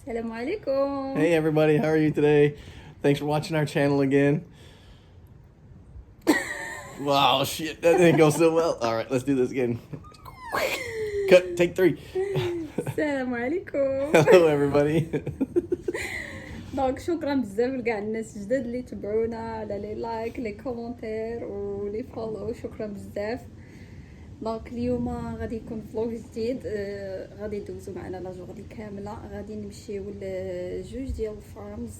Assalamu alaikum. Hey everybody, how are you today? Thanks for watching our channel again. Wow, shit, that didn't go so well. All right, let's do this again. Cut, take 3. Assalamu alaikum. Hello everybody. دونك شكرا بزاف لكاع الناس الجداد اللي تبعونا على لي لايك لي كومونتير ولي فولو، شكرا بزاف. دونك اليوم غادي يكون فلوق جديد، غادي ندوزو معنا لا جوغدي كامله، غادي نمشيو لجوج ديال الفارمز،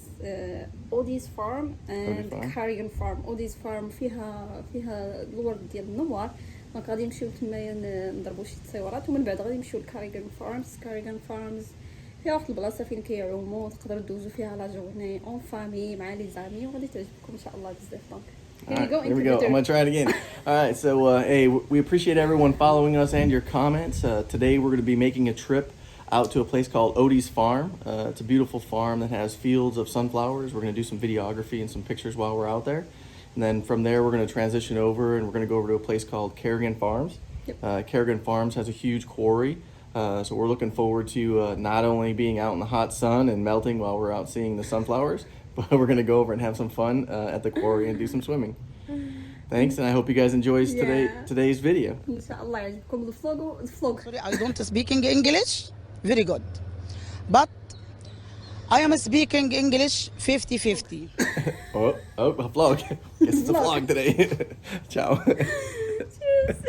اودي's farm and Carrigan farm. oddie's farm فيها الورد ديال النوار، دونك غادي نمشيو تمايا نضربو شي تصويرات، ومن بعد غادي نمشيو لكاريغان فارمز فيها واحد البلاصه فين كيعوموا، تقدروا دوزو فيها لا جورني اون فامي مع لي زامي، وغادي تعجبكم ان شاء الله بزاف. دونك Here we go. I'm gonna try it again. All right, so hey, we appreciate everyone following us and your comments. Today we're gonna be making a trip out to a place called oddie's farm. It's a beautiful farm that has fields of sunflowers. We're gonna do some videography and some pictures while we're out there, and then from there we're gonna transition over and we're gonna go over to a place called Carrigan Farms. Yep. Carrigan Farms has a huge quarry. So we're looking forward to not only being out in the hot sun and melting while we're out seeing the sunflowers, but we're going to go over and have some fun at the quarry and do some swimming. Thanks, and I hope you guys enjoy today's video. ان شاء الله يعجبكم الفلوق. Sorry, I don't speaking English very good, but I am speaking English 50-50. A vlog. Guess it's a vlog today. Ciao. Cheers.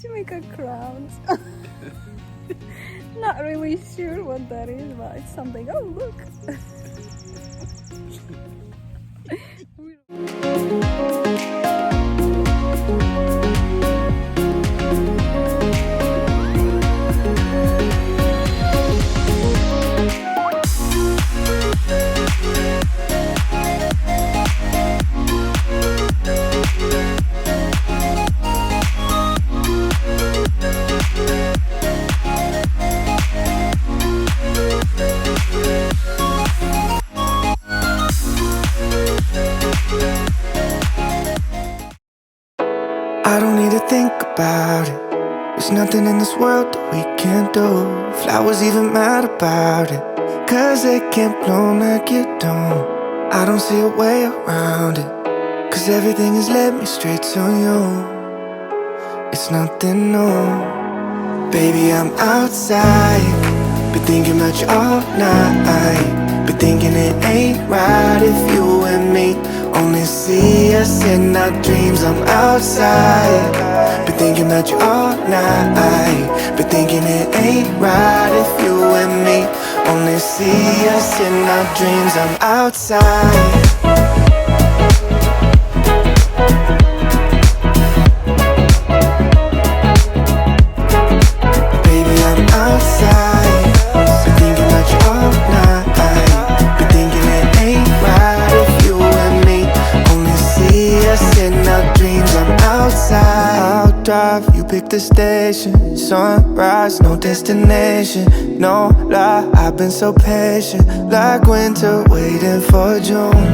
To make a crown. Not really sure what that is, but it's something. Oh, look. I don't need to think about it. There's nothing in this world that we can't do. Flowers even mad about it, 'cause they can't bloom like you don't. I don't see a way around it, 'cause everything has led me straight to you. It's nothing new. Baby, I'm outside, been thinking about you all night. Been thinking it ain't right if you and me only see us in our dreams. I'm outside, been thinking about you all night. Been thinking it ain't right if you and me only see us in our dreams. I'm outside. Baby, I'm outside, been thinking about you all night. Been thinking it ain't right if you and me only see us in our dreams. I'm outside. I'll drive, you pick the station. Sunrise, no destination. No lie, I've been so patient, like winter waiting for June.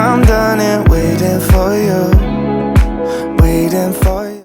I'm done and waiting for you, waiting for